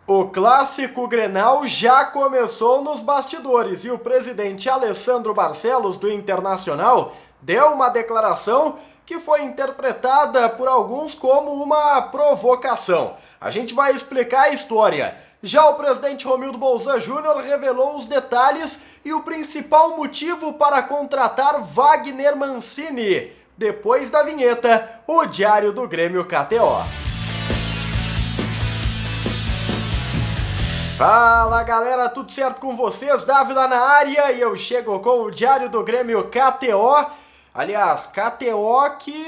O clássico Grenal já começou nos bastidores e o presidente Alessandro Barcelos, do Internacional, deu uma declaração que foi interpretada por alguns como uma provocação. A gente vai explicar a história. Já o presidente Romildo Bolzan Júnior revelou os detalhes e o principal motivo para contratar Wagner Mancini. Depois da vinheta, o Diário do Grêmio KTO. Fala galera, tudo certo com vocês? Dávila na área e eu chego com o Diário do Grêmio KTO. Aliás, KTO que,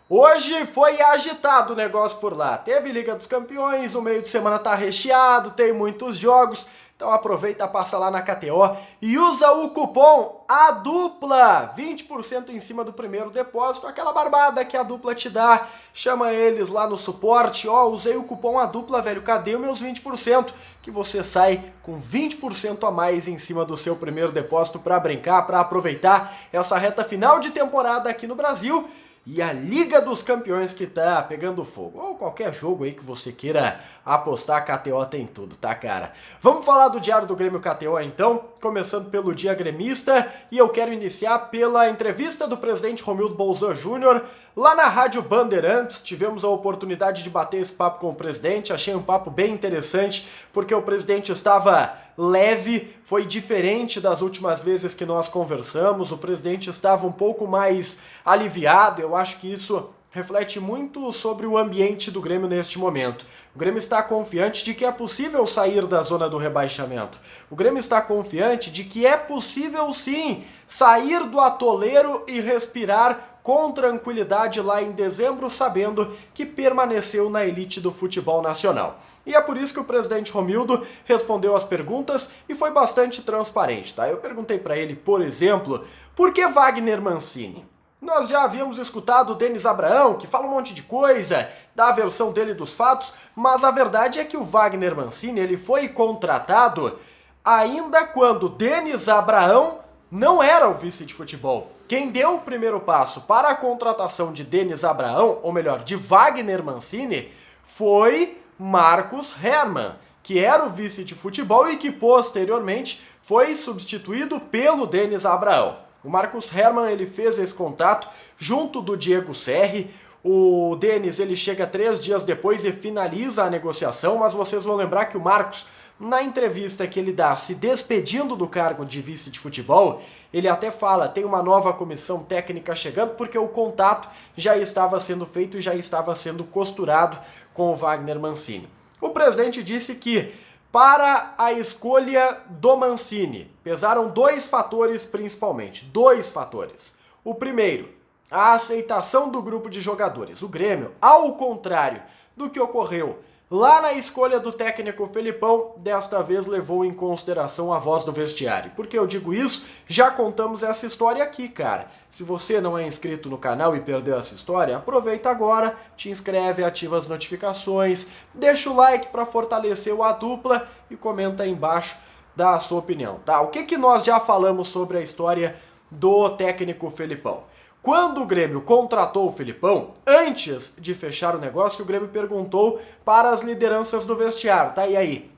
hoje foi agitado o negócio por lá. Teve Liga dos Campeões, o meio de semana tá recheado, tem muitos jogos. Então aproveita, passa lá na KTO e usa o cupom ADUPLA, 20% em cima do primeiro depósito, aquela barbada que a dupla te dá. Chama eles lá no suporte, usei o cupom ADUPLA, velho, cadê os meus 20%? Que você sai com 20% a mais em cima do seu primeiro depósito para brincar, para aproveitar essa reta final de temporada aqui no Brasil. E a Liga dos Campeões que tá pegando fogo. Ou qualquer jogo aí que você queira apostar, a KTO tem tudo, tá, cara? Vamos falar do Diário do Grêmio KTO, então, começando pelo Dia Gremista. E eu quero iniciar pela entrevista do presidente Romildo Bolzan Júnior lá na Rádio Bandeirantes. Tivemos a oportunidade de bater esse papo com o presidente. Achei um papo bem interessante, porque o presidente estava leve, foi diferente das últimas vezes que nós conversamos. O presidente estava um pouco mais aliviado. Eu acho que isso reflete muito sobre o ambiente do Grêmio neste momento. O Grêmio está confiante de que é possível sair da zona do rebaixamento. O Grêmio está confiante de que é possível sim sair do atoleiro e respirar com tranquilidade lá em dezembro, sabendo que permaneceu na elite do futebol nacional. E é por isso que o presidente Romildo respondeu as perguntas e foi bastante transparente, tá? Eu perguntei para ele, por exemplo, por que Wagner Mancini? Nós já havíamos escutado o Denis Abraão, que fala um monte de coisa, dá a versão dele dos fatos, mas a verdade é que o Wagner Mancini ele foi contratado ainda quando Denis Abraão não era o vice de futebol. Quem deu o primeiro passo para a contratação de Denis Abraão, ou melhor, de Wagner Mancini, foi Marcus Herrmann, que era o vice de futebol e que posteriormente foi substituído pelo Denis Abraão. O Marcus Herrmann ele fez esse contato junto do Diego Serri. O Denis ele chega 3 dias depois e finaliza a negociação, mas vocês vão lembrar que o Marcos, na entrevista que ele dá se despedindo do cargo de vice de futebol, ele até fala, tem uma nova comissão técnica chegando, porque o contato já estava sendo feito e já estava sendo costurado com o Wagner Mancini. O presidente disse que para a escolha do Mancini, pesaram 2 fatores principalmente, 2 fatores. O primeiro, a aceitação do grupo de jogadores. O Grêmio, ao contrário do que ocorreu lá na escolha do técnico Felipão, desta vez levou em consideração a voz do vestiário. Por que eu digo isso? Já contamos essa história aqui, cara. Se você não é inscrito no canal e perdeu essa história, aproveita agora, te inscreve, ativa as notificações, deixa o like para fortalecer o A Dupla e comenta aí embaixo, dá a sua opinião, tá? O que nós já falamos sobre a história do técnico Felipão? Quando o Grêmio contratou o Felipão, antes de fechar o negócio, o Grêmio perguntou para as lideranças do vestiário, tá? E aí?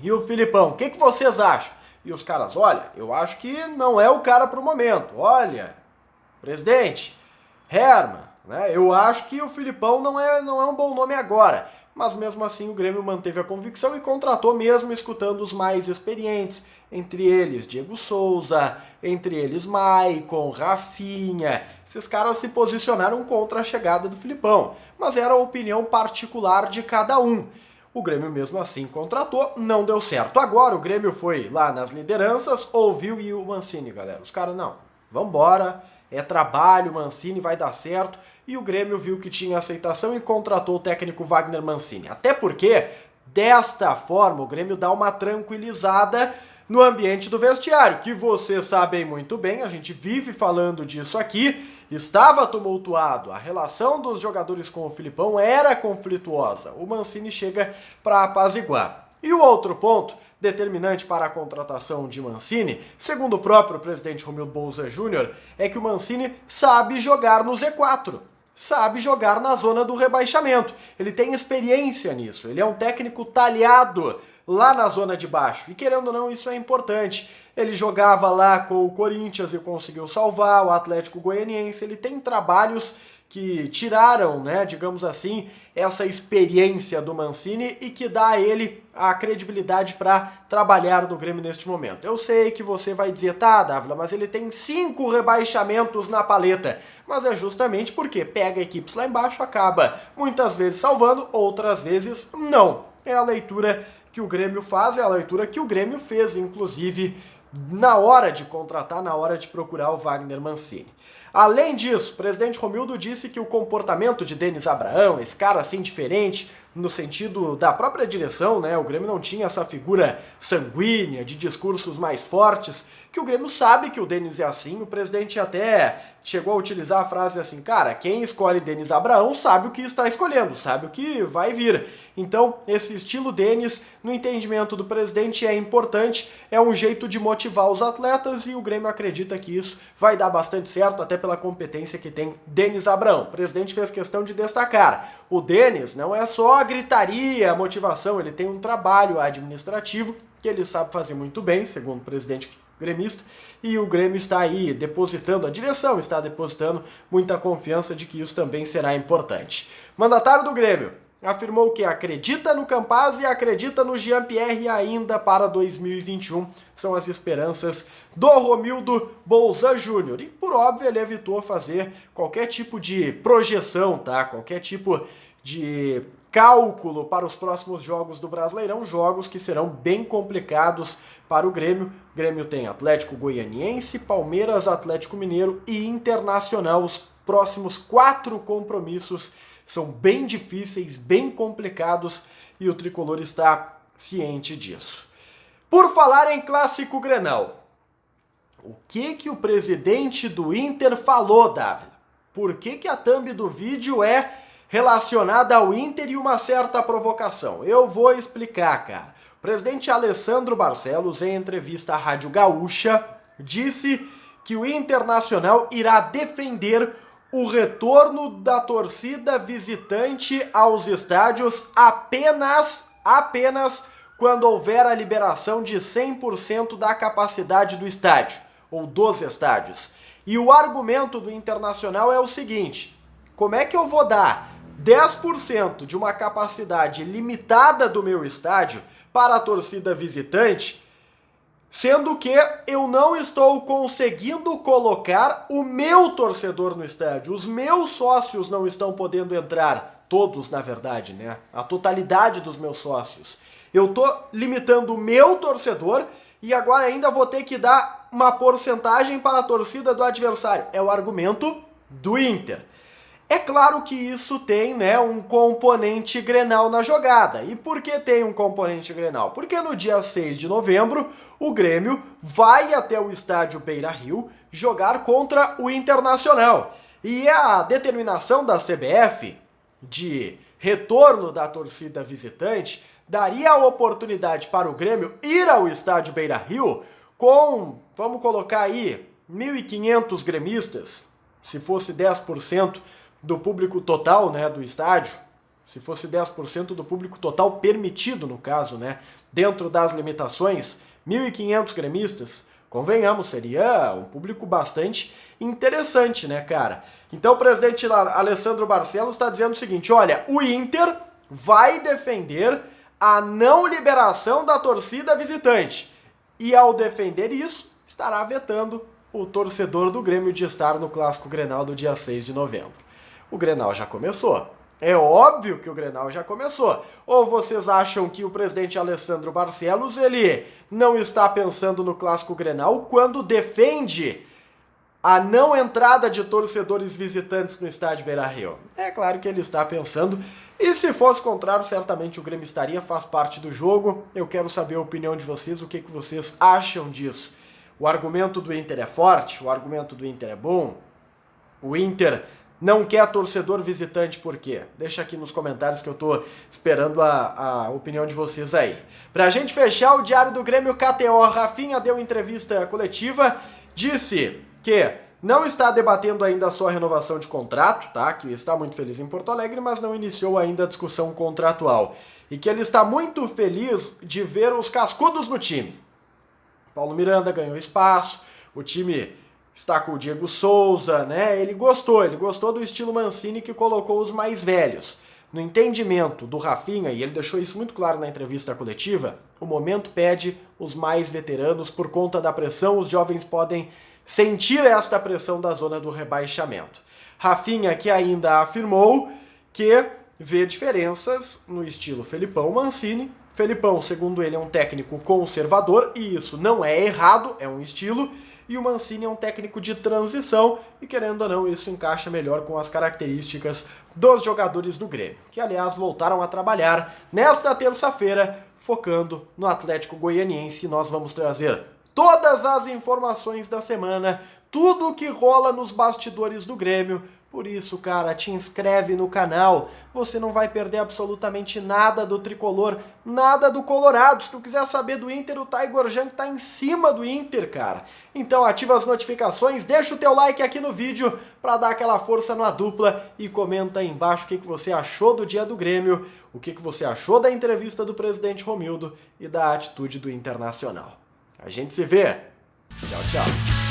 E o Felipão, o que vocês acham? E os caras, olha, eu acho que não é o cara para o momento. Olha, presidente, Herrmann, eu acho que o Felipão não é um bom nome agora. Mas mesmo assim o Grêmio manteve a convicção e contratou mesmo escutando os mais experientes, entre eles Diego Souza, entre eles Maicon, Rafinha. Esses caras se posicionaram contra a chegada do Felipão, mas era a opinião particular de cada um. O Grêmio mesmo assim contratou, não deu certo. Agora o Grêmio foi lá nas lideranças, ouviu e o Mancini, galera. Os caras, não, vambora, é trabalho, Mancini vai dar certo. E o Grêmio viu que tinha aceitação e contratou o técnico Wagner Mancini. Até porque, desta forma, o Grêmio dá uma tranquilizada no ambiente do vestiário, que vocês sabem muito bem, a gente vive falando disso aqui, estava tumultuado, a relação dos jogadores com o Felipão era conflituosa. O Mancini chega para apaziguar. E o outro ponto determinante para a contratação de Mancini, segundo o próprio presidente Romildo Bolzan Júnior, é que o Mancini sabe jogar no Z4. sabe jogar na zona do rebaixamento. Ele tem experiência nisso, ele é um técnico talhado lá na zona de baixo. E querendo ou não, isso é importante. Ele jogava lá com o Corinthians e conseguiu salvar o Atlético Goianiense. Ele tem trabalhos que tiraram, né, digamos assim, essa experiência do Mancini e que dá a ele a credibilidade para trabalhar no Grêmio neste momento. Eu sei que você vai dizer, tá, Dávila, mas ele tem 5 rebaixamentos na paleta. Mas é justamente porque pega equipes lá embaixo, acaba muitas vezes salvando, outras vezes não. É a leitura que o Grêmio faz, é a leitura que o Grêmio fez, inclusive, na hora de contratar, na hora de procurar o Wagner Mancini. Além disso, o presidente Romildo disse que o comportamento de Denis Abraão, esse cara assim diferente, no sentido da própria direção, né? O Grêmio não tinha essa figura sanguínea, de discursos mais fortes, que o Grêmio sabe que o Denis é assim. O presidente até chegou a utilizar a frase assim, cara, quem escolhe Denis Abraão sabe o que está escolhendo, sabe o que vai vir. Então, esse estilo Denis, no entendimento do presidente, é importante, é um jeito de motivar os atletas e o Grêmio acredita que isso vai dar bastante certo, até pela competência que tem Denis Abraão. O presidente fez questão de destacar, o Denis não é só a gritaria, a motivação, ele tem um trabalho administrativo que ele sabe fazer muito bem, segundo o presidente gremista, e o Grêmio está aí depositando, a direção está depositando muita confiança de que isso também será importante. Mandatário do Grêmio afirmou que acredita no Campaz e acredita no Jean-Pierre ainda para 2021. São as esperanças do Romildo Bolzan Júnior. E, por óbvio, ele evitou fazer qualquer tipo de projeção, tá? Qualquer tipo de cálculo para os próximos jogos do Brasileirão, jogos que serão bem complicados para o Grêmio. O Grêmio tem Atlético Goianiense, Palmeiras, Atlético Mineiro e Internacional. Os próximos 4 compromissos são bem difíceis, bem complicados e o tricolor está ciente disso. Por falar em clássico Grenal, o que o presidente do Inter falou, Dávila? Por que a thumb do vídeo é relacionada ao Inter e uma certa provocação? Eu vou explicar, cara. O presidente Alessandro Barcelos, em entrevista à Rádio Gaúcha, disse que o Internacional irá defender o retorno da torcida visitante aos estádios apenas quando houver a liberação de 100% da capacidade do estádio, ou dos estádios. E o argumento do Internacional é o seguinte: como é que eu vou dar 10% de uma capacidade limitada do meu estádio para a torcida visitante, sendo que eu não estou conseguindo colocar o meu torcedor no estádio? Os meus sócios não estão podendo entrar, todos na verdade, né? A totalidade dos meus sócios. Eu estou limitando o meu torcedor e agora ainda vou ter que dar uma porcentagem para a torcida do adversário. É o argumento do Inter. É claro que isso tem, né, um componente Grenal na jogada. E por que tem um componente Grenal? Porque no dia 6 de novembro, o Grêmio vai até o estádio Beira-Rio jogar contra o Internacional. E a determinação da CBF de retorno da torcida visitante daria a oportunidade para o Grêmio ir ao estádio Beira-Rio com, vamos colocar aí, 1.500 gremistas, se fosse 10% do público total, né, do estádio, se fosse 10% do público total permitido, no caso, né, dentro das limitações, 1.500 gremistas, convenhamos, seria um público bastante interessante, né, cara? Então o presidente Alessandro Barcelos está dizendo o seguinte: olha, o Inter vai defender a não liberação da torcida visitante e, ao defender isso, estará vetando o torcedor do Grêmio de estar no Clássico Grenal do dia 6 de novembro. O Grenal já começou. É óbvio que o Grenal já começou. Ou vocês acham que o presidente Alessandro Barcelos, ele não está pensando no Clássico Grenal quando defende a não entrada de torcedores visitantes no estádio Beira-Rio? É claro que ele está pensando. E se fosse contrário, certamente o Grêmio estaria, faz parte do jogo. Eu quero saber a opinião de vocês, o que vocês acham disso. O argumento do Inter é forte, o argumento do Inter é bom. O Inter não quer torcedor visitante por quê? Deixa aqui nos comentários que eu tô esperando a opinião de vocês aí. Pra gente fechar o Diário do Grêmio, KTO, Rafinha deu entrevista coletiva, disse que não está debatendo ainda a sua renovação de contrato, tá? Que está muito feliz em Porto Alegre, mas não iniciou ainda a discussão contratual. E que ele está muito feliz de ver os cascudos no time. Paulo Miranda ganhou espaço, o time está com o Diego Souza, né? Ele gostou do estilo Mancini, que colocou os mais velhos. No entendimento do Rafinha, e ele deixou isso muito claro na entrevista coletiva, o momento pede os mais veteranos por conta da pressão, os jovens podem sentir esta pressão da zona do rebaixamento. Rafinha, que ainda afirmou que vê diferenças no estilo Felipão Mancini. Felipão, segundo ele, é um técnico conservador, e isso não é errado, é um estilo, e o Mancini é um técnico de transição, e querendo ou não, isso encaixa melhor com as características dos jogadores do Grêmio, que aliás voltaram a trabalhar nesta terça-feira, focando no Atlético Goianiense. Nós vamos trazer todas as informações da semana, tudo o que rola nos bastidores do Grêmio. Por isso, cara, te inscreve no canal, você não vai perder absolutamente nada do tricolor, nada do Colorado. Se tu quiser saber do Inter, o Taigor Jang tá em cima do Inter, cara. Então ativa as notificações, deixa o teu like aqui no vídeo para dar aquela força na dupla e comenta aí embaixo o que você achou do dia do Grêmio, o que você achou da entrevista do presidente Romildo e da atitude do Internacional. A gente se vê. Tchau, tchau.